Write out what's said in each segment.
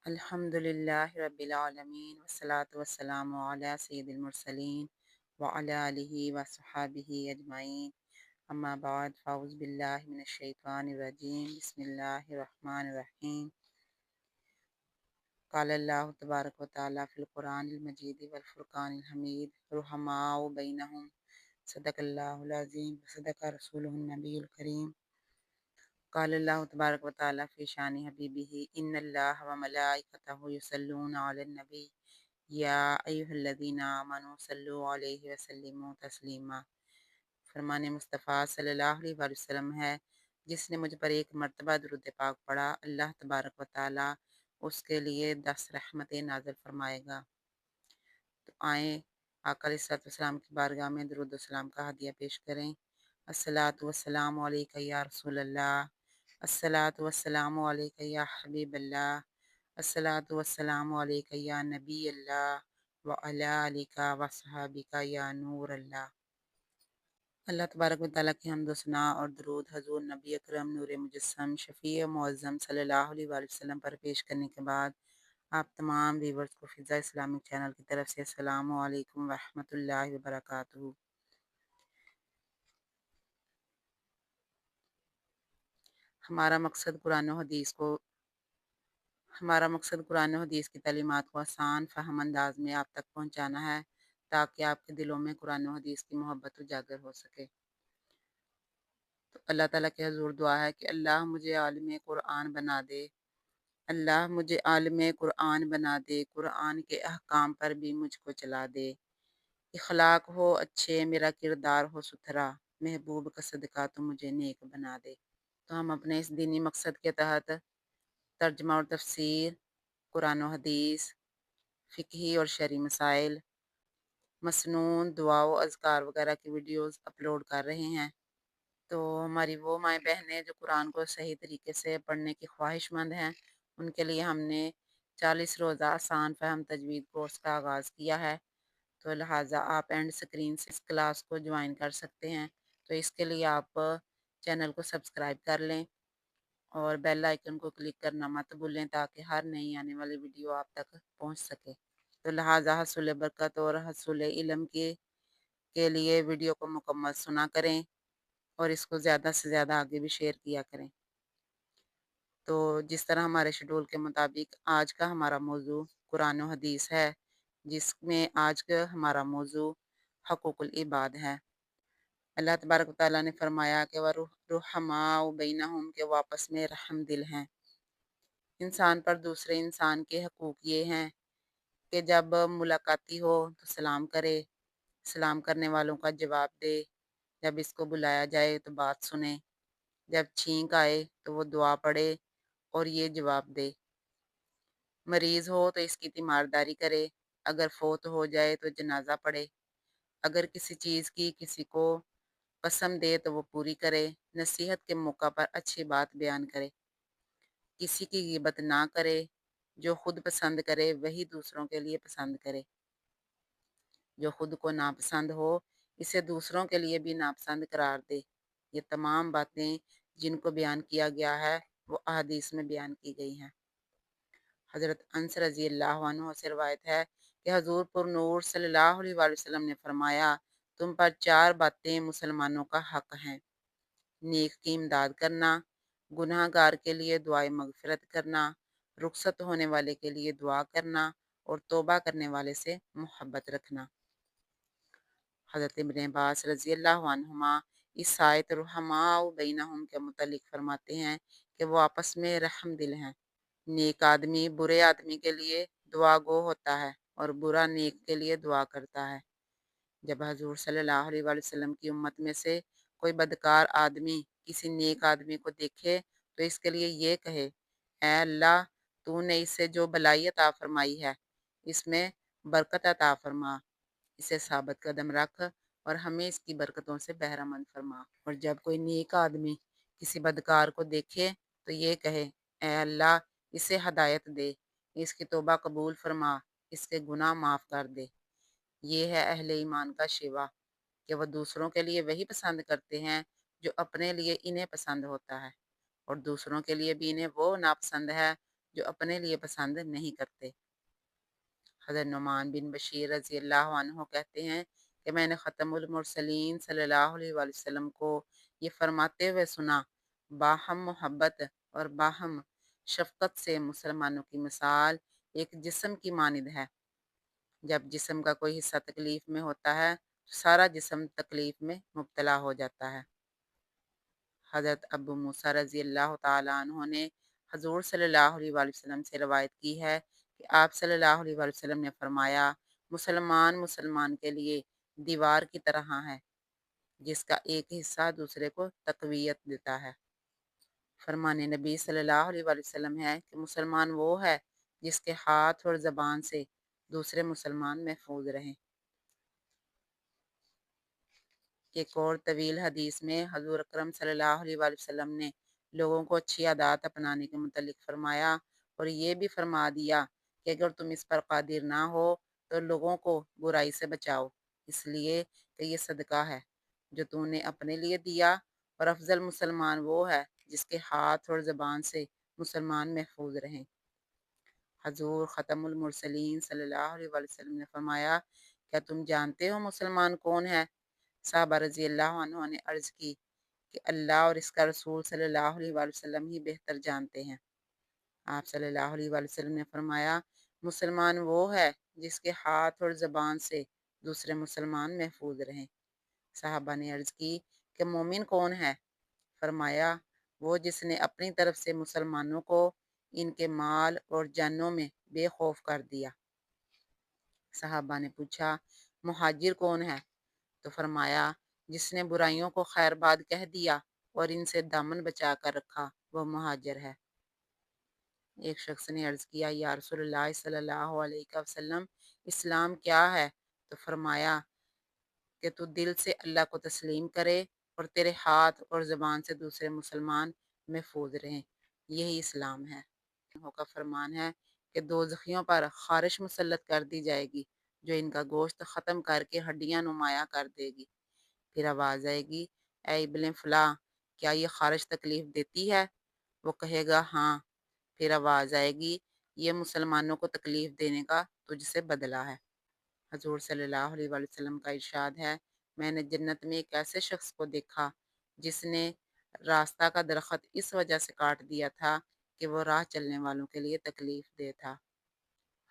الحمدللہ رب العالمین والصلاة والسلام علی سید المرسلین وعلی آلہ وصحابہ اجمعین اما بعد فاعوذ باللہ من الشیطان الرجیم بسم اللہ الرحمن الرحیم قال اللہ تبارک و تعالی فی القرآن المجید والفرقان الحمید رحماء بینہم صدق اللہ العظیم صدق رسولہ النبی الکریم قال اللہ تبارک و تعالی فی شان حبیبہ ان اللہ و ملائکتہ یصلون علی النبی یا ایھا الذین آمنوا صلوا علیہ وسلموا تسلیما۔ فرمان مصطفیٰ صلی اللہ علیہ وآلہ وسلم ہے، جس نے مجھ پر ایک مرتبہ درود پاک پڑھا، اللہ تبارک و تعالی اس کے لیے 10 رحمتیں نازل فرمائے گا۔ تو آئیں آقا علیہ الصلوۃ والسلام کی بارگاہ میں درود و سلام کا ہدیہ پیش کریں۔ الصلاۃ والسلام علیک یا رسول اللہ، الصلاۃ والسلام علیک یا حبیب اللہ، الصلاۃ والسلام علیک یا نبی اللہ وعلی آلک وصحابک یا نور اللہ۔ اللہ تبارک و تعالیٰ کی حمد و ثنا اور درود حضور نبی اکرم نور مجسم شفیع معظم صلی اللہ علیہ وآلہ وسلم پر پیش کرنے کے بعد آپ تمام ویورز کو فضا اسلامک چینل کی طرف سے السلام علیکم ورحمۃ اللہ وبرکاتہ۔ ہمارا مقصد قرآن و حدیث کی تعلیمات کو آسان فہم انداز میں آپ تک پہنچانا ہے، تاکہ آپ کے دلوں میں قرآن و حدیث کی محبت اجاگر ہو سکے۔ تو اللہ تعالیٰ کے حضور دعا ہے کہ اللہ مجھے عالم قرآن بنا دے، اللہ مجھے عالم قرآن بنا دے، قرآن کے احکام پر بھی مجھ کو چلا دے، اخلاق ہو اچھے، میرا کردار ہو ستھرا، محبوب کا صدقہ تو مجھے نیک بنا دے۔ تو ہم اپنے اس دینی مقصد کے تحت ترجمہ اور تفسیر، قرآن و حدیث، فقہی اور شرعی مسائل، مسنون، دعا و اذکار وغیرہ کی ویڈیوز اپلوڈ کر رہے ہیں۔ تو ہماری وہ مائیں بہنیں جو قرآن کو صحیح طریقے سے پڑھنے کی خواہش مند ہیں، ان کے لیے ہم نے 40 روزہ آسان فہم تجوید کورس کا آغاز کیا ہے۔ تو لہٰذا آپ اینڈ اسکرین سے اس کلاس کو جوائن کر سکتے ہیں۔ تو اس کے لیے آپ چینل کو سبسکرائب کر لیں اور بیل آئیکن کو کلک کرنا مت بھولیں، تاکہ ہر نئی آنے والی ویڈیو آپ تک پہنچ سکے۔ تو لہٰذا حصول برکت اور حصول علم کے لیے ویڈیو کو مکمل سنا کریں اور اس کو زیادہ سے زیادہ آگے بھی شیئر کیا کریں۔ تو جس طرح ہمارے شیڈول کے مطابق آج کا ہمارا موضوع قرآن و حدیث ہے، جس میں آج کا ہمارا موضوع حقوق العباد ہے۔ اللہ تبارک و تعالیٰ نے فرمایا کہ وَرُحَمَاءُ بَيْنَهُمْ کہ وہ آپس میں رحم دل ہیں۔ انسان پر دوسرے انسان کے حقوق یہ ہیں کہ جب ملاقاتی ہو تو سلام کرے، سلام کرنے والوں کا جواب دے، جب اس کو بلایا جائے تو بات سنے، جب چھینک آئے تو وہ دعا پڑھے اور یہ جواب دے، مریض ہو تو اس کی تیمارداری کرے، اگر فوت ہو جائے تو جنازہ پڑھے، اگر کسی چیز کی کسی کو قسم دے تو وہ پوری کرے، نصیحت کے موقع پر اچھی بات بیان کرے، کسی کی غیبت نہ کرے، جو خود پسند کرے وہی دوسروں کے لیے پسند کرے، جو خود کو ناپسند ہو اسے دوسروں کے لیے بھی ناپسند قرار دے۔ یہ تمام باتیں جن کو بیان کیا گیا ہے وہ احادیث میں بیان کی گئی ہیں۔ حضرت انس رضی اللہ عنہ سے روایت ہے کہ حضور پر نور صلی اللہ علیہ وآلہ وسلم نے فرمایا، تم پر 4 باتیں مسلمانوں کا حق ہیں: نیک کی امداد کرنا، گناہ گار کے لیے دعائے مغفرت کرنا، رخصت ہونے والے کے لیے دعا کرنا اور توبہ کرنے والے سے محبت رکھنا۔ حضرت ابن عباس رضی اللہ عنہما اس آیت رحماء بینہم کے متعلق فرماتے ہیں کہ وہ آپس میں رحم دل ہیں۔ نیک آدمی برے آدمی کے لیے دعا گو ہوتا ہے اور برا نیک کے لیے دعا کرتا ہے۔ جب حضور صلی اللہ علیہ وآلہ وسلم کی امت میں سے کوئی بدکار آدمی کسی نیک آدمی کو دیکھے تو اس کے لیے یہ کہے، اے اللہ، تو نے اسے جو بلائی عطا فرمائی ہے اس میں برکت عطا فرما، اسے ثابت قدم رکھ اور ہمیں اس کی برکتوں سے بہرہ مند فرما۔ اور جب کوئی نیک آدمی کسی بدکار کو دیکھے تو یہ کہے، اے اللہ، اسے ہدایت دے، اس کی توبہ قبول فرما، اس کے گناہ معاف کر دے۔ یہ ہے اہل ایمان کا شیوا کہ وہ دوسروں کے لیے وہی پسند کرتے ہیں جو اپنے لیے انہیں پسند ہوتا ہے، اور دوسروں کے لیے بھی انہیں وہ ناپسند ہے جو اپنے لیے پسند نہیں کرتے۔ حضرت نعمان بن بشیر رضی اللہ عنہ کہتے ہیں کہ میں نے ختم المرسلین صلی اللہ علیہ وآلہ وسلم کو یہ فرماتے ہوئے سنا، باہم محبت اور باہم شفقت سے مسلمانوں کی مثال ایک جسم کی مانند ہے۔ جب جسم کا کوئی حصہ تکلیف میں ہوتا ہے تو سارا جسم تکلیف میں مبتلا ہو جاتا ہے۔ حضرت ابو موسیٰ رضی اللہ تعالیٰ عنہ نے حضور صلی اللہ علیہ وآلہ وسلم سے روایت کی ہے کہ آپ صلی اللہ علیہ وآلہ وسلم نے فرمایا، مسلمان مسلمان کے لیے دیوار کی طرح ہے جس کا ایک حصہ دوسرے کو تقویت دیتا ہے۔ فرمان نبی صلی اللہ علیہ وآلہ وسلم ہے کہ مسلمان وہ ہے جس کے ہاتھ اور زبان سے دوسرے مسلمان محفوظ رہیں۔ ایک اور طویل حدیث میں حضور اکرم صلی اللہ علیہ وآلہ وسلم نے لوگوں کو اچھی عادات اپنانے کے متعلق فرمایا اور یہ بھی فرما دیا کہ اگر تم اس پر قادر نہ ہو تو لوگوں کو برائی سے بچاؤ، اس لیے کہ یہ صدقہ ہے جو تم نے اپنے لیے دیا، اور افضل مسلمان وہ ہے جس کے ہاتھ اور زبان سے مسلمان محفوظ رہیں۔ حضور ختم المرسلین صلی اللہ علیہ وآلہ وسلم نے فرمایا، کیا تم جانتے ہو مسلمان کون ہے؟ صحابہ رضی اللہ عنہ نے عرض کی کہ اللہ اور اس کا رسول صلی اللہ علیہ وآلہ وسلم ہی بہتر جانتے ہیں۔ آپ صلی اللہ علیہ وآلہ وسلم نے فرمایا، مسلمان وہ ہے جس کے ہاتھ اور زبان سے دوسرے مسلمان محفوظ رہیں۔ صحابہ نے عرض کی کہ مومن کون ہے؟ فرمایا، وہ جس نے اپنی طرف سے مسلمانوں کو ان کے مال اور جانوں میں بے خوف کر دیا۔ صحابہ نے پوچھا، مہاجر کون ہے؟ تو فرمایا، جس نے برائیوں کو خیر باد کہہ دیا اور ان سے دامن بچا کر رکھا، وہ مہاجر ہے۔ ایک شخص نے عرض کیا، یا رسول اللہ صلی اللہ علیہ وسلم، اسلام کیا ہے؟ تو فرمایا کہ تو دل سے اللہ کو تسلیم کرے اور تیرے ہاتھ اور زبان سے دوسرے مسلمان محفوظ رہیں، یہی اسلام ہے۔ کا فرمان ہے کہ دوزخیوں پر خارش مسلط کر دی جائے گی جو ان کا گوشت ختم کر کے ہڈیاں نمایاں کر دے گی۔ پھر آواز آئے گی، اے ابن فلاں، کیا یہ خارش تکلیف دیتی ہے؟ وہ کہے گا ہاں۔ پھر آواز آئے گی، یہ مسلمانوں کو تکلیف دینے کا تجھ سے بدلہ ہے۔ حضور صلی اللہ علیہ وآلہ وسلم کا ارشاد ہے، میں نے جنت میں ایک ایسے شخص کو دیکھا جس نے راستہ کا درخت اس وجہ سے کاٹ دیا تھا کہ وہ راہ چلنے والوں کے لیے تکلیف دہ تھا۔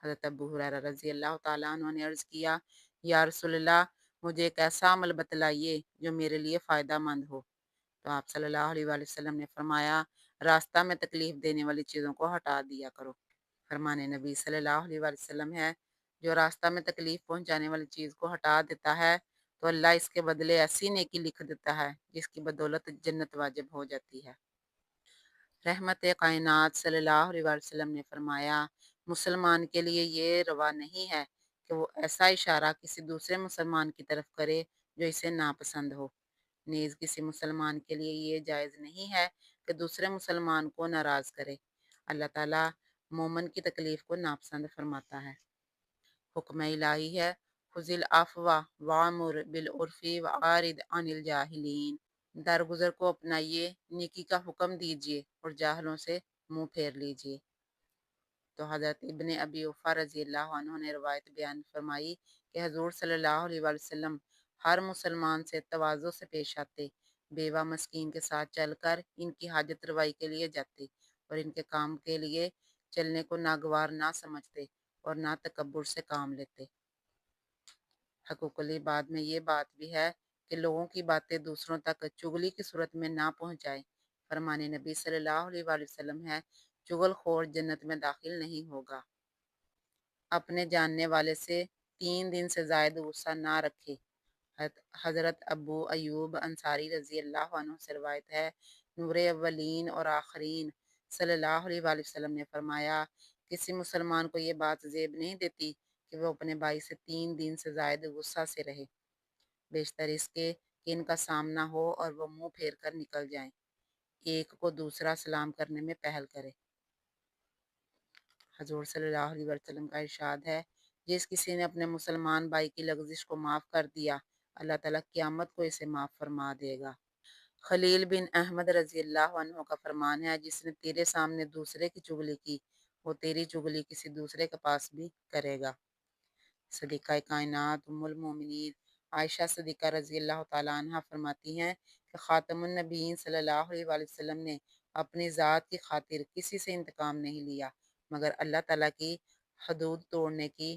حضرت ابو ہریرہ رضی اللہ تعالیٰ عنہ نے عرض کیا، یا رسول اللہ، مجھے ایک ایسا عمل بتلائیے جو میرے لیے فائدہ مند ہو۔ تو آپ صلی اللہ علیہ وآلہ وسلم نے فرمایا، راستہ میں تکلیف دینے والی چیزوں کو ہٹا دیا کرو۔ فرمان نبی صلی اللہ علیہ وآلہ وسلم ہے، جو راستہ میں تکلیف پہنچانے والی چیز کو ہٹا دیتا ہے تو اللہ اس کے بدلے ایسی نیکی لکھ دیتا ہے جس کی بدولت جنت واجب ہو جاتی ہے۔ رحمت کائنات صلی اللہ علیہ وآلہ وسلم نے فرمایا، مسلمان کے لیے یہ روا نہیں ہے کہ وہ ایسا اشارہ کسی دوسرے مسلمان کی طرف کرے جو اسے ناپسند ہو۔ نیز کسی مسلمان کے لیے یہ جائز نہیں ہے کہ دوسرے مسلمان کو ناراض کرے۔ اللہ تعالیٰ مومن کی تکلیف کو ناپسند فرماتا ہے۔ حکم الہی ہے، خذ العفو وامر بالعرف وعارض عن الجاہلین۔ درگزر کو اپنائیے، نیکی کا حکم دیجیے اور جاہلوں سے منہ پھیر لیجیے۔ تو حضرت ابن ابی اوفا رضی اللہ عنہ نے روایت بیان فرمائی کہ حضور صلی اللہ علیہ وآلہ وسلم ہر مسلمان سے تواضع سے پیش آتے، بیوہ مسکین کے ساتھ چل کر ان کی حاجت روائی کے لیے جاتے اور ان کے کام کے لیے چلنے کو ناگوار نہ سمجھتے اور نہ تکبر سے کام لیتے۔ حقوق العباد میں یہ بات بھی ہے کہ لوگوں کی باتیں دوسروں تک چغلی کی صورت میں نہ پہنچائیں۔ فرمان نبی صلی اللہ علیہ وآلہ وسلم ہے، چغل خور جنت میں داخل نہیں ہوگا۔ اپنے جاننے والے سے 3 دن سے زائد غصہ نہ رکھے۔ حضرت ابو ایوب انصاری رضی اللہ عنہ سے روایت ہے، نور اولین اور آخرین صلی اللہ علیہ وآلہ وسلم نے فرمایا، کسی مسلمان کو یہ بات زیب نہیں دیتی کہ وہ اپنے بھائی سے 3 دن سے زائد غصہ سے رہے، بیشتر اس کے کہ ان کا سامنا ہو اور وہ منہ پھیر کر نکل جائیں، ایک کو دوسرا سلام کرنے میں پہل کرے۔ حضور صلی اللہ علیہ وسلم کا ارشاد ہے، جس کسی نے اپنے مسلمان بھائی کی لغزش کو معاف کر دیا، اللہ تعالیٰ قیامت کو اسے معاف فرما دے گا۔ خلیل بن احمد رضی اللہ عنہ کا فرمان ہے، جس نے تیرے سامنے دوسرے کی چغلی کی وہ تیری چغلی کسی دوسرے کے پاس بھی کرے گا۔ صدیقہ کائنات ام المومنین عائشہ صدیقہ رضی اللہ تعالیٰ عنہ فرماتی ہیں کہ خاتم النبیین صلی اللہ علیہ وآلہ وسلم نے اپنی ذات کی خاطر کسی سے انتقام نہیں لیا، مگر اللہ تعالیٰ کی حدود توڑنے کی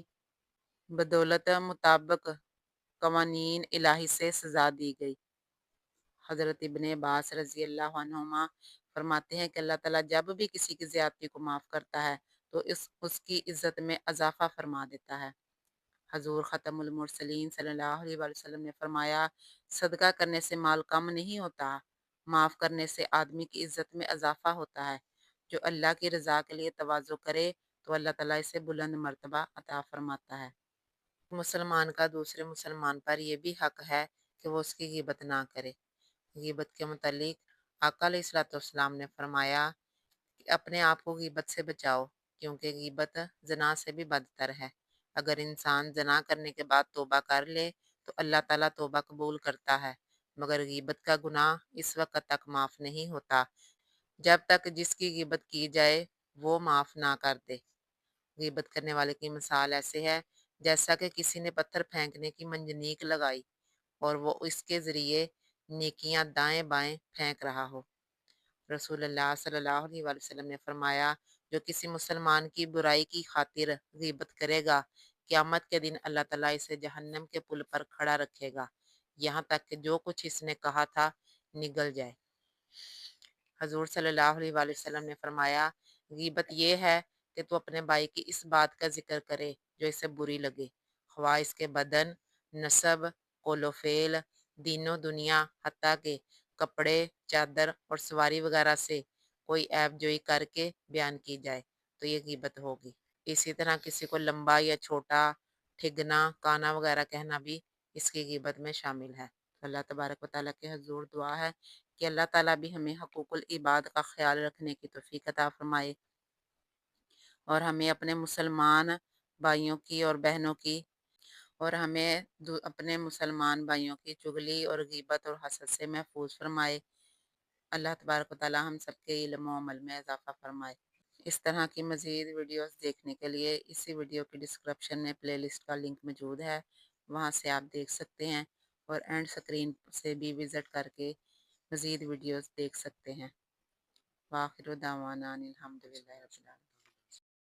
بدولت مطابق قوانین الہی سے سزا دی گئی۔ حضرت ابن عباس رضی اللہ عنہما فرماتے ہیں کہ اللہ تعالیٰ جب بھی کسی کی زیادتی کو معاف کرتا ہے تو اس کی عزت میں اضافہ فرما دیتا ہے۔ حضور ختم المرسلین صلی اللہ علیہ وآلہ وسلم نے فرمایا، صدقہ کرنے سے مال کم نہیں ہوتا، معاف کرنے سے آدمی کی عزت میں اضافہ ہوتا ہے۔ جو اللہ کی رضا کے لیے تواضع کرے تو اللہ تعالیٰ اسے بلند مرتبہ عطا فرماتا ہے۔ مسلمان کا دوسرے مسلمان پر یہ بھی حق ہے کہ وہ اس کی غیبت نہ کرے۔ غیبت کے متعلق آقا علیہ الصلوۃ والسلام نے فرمایا کہ اپنے آپ کو غیبت سے بچاؤ، کیونکہ غیبت زنا سے بھی بدتر ہے۔ اگر انسان زنا کرنے کے بعد توبہ کر لے تو اللہ تعالیٰ توبہ قبول کرتا ہے، مگر غیبت کا گناہ اس وقت تک معاف نہیں ہوتا جب تک جس کی غیبت کی جائے وہ معاف نہ کر دے۔ غیبت کرنے والے کی مثال ایسے ہے جیسا کہ کسی نے پتھر پھینکنے کی منجنیق لگائی اور وہ اس کے ذریعے نیکیاں دائیں بائیں پھینک رہا ہو۔ رسول اللہ صلی اللہ علیہ وآلہ وسلم نے فرمایا، جو کسی مسلمان کی برائی کی خاطر غیبت کرے گا، قیامت کے دن اللہ تعالیٰ اسے جہنم کے پل پر کھڑا رکھے گا، یہاں تک کہ جو کچھ اس نے کہا تھا نگل جائے۔ حضور صلی اللہ علیہ وآلہ وسلم نے فرمایا، غیبت یہ ہے کہ تو اپنے بھائی کی اس بات کا ذکر کرے جو اسے بری لگے، خواہ اس کے بدن، نسب، قول و فعل، دین و دنیا، حتیٰ کہ کپڑے، چادر اور سواری وغیرہ سے کوئی عیب جوئی کر کے بیان کی جائے تو یہ غیبت ہوگی۔ اسی طرح کسی کو لمبا یا چھوٹا، ٹھگنا، کانا وغیرہ کہنا بھی اس کی غیبت میں شامل ہے۔ اللہ تبارک و تعالیٰ کے حضور دعا ہے کہ اللہ تعالیٰ بھی ہمیں حقوق العباد کا خیال رکھنے کی توفیق عطا فرمائے اور ہمیں اپنے مسلمان بھائیوں کی اور بہنوں کی اپنے مسلمان بھائیوں کی چغلی اور غیبت اور حسد سے محفوظ فرمائے۔ اللہ تبارک و تعالیٰ ہم سب کے علم و عمل میں اضافہ فرمائے۔ اس طرح کی مزید ویڈیوز دیکھنے کے لیے اسی ویڈیو کی ڈسکرپشن میں پلے لسٹ کا لنک موجود ہے، وہاں سے آپ دیکھ سکتے ہیں اور اینڈ سکرین سے بھی وزٹ کر کے مزید ویڈیوز دیکھ سکتے ہیں۔ وآخر دعوانا ان الحمدللہ رب العالمین۔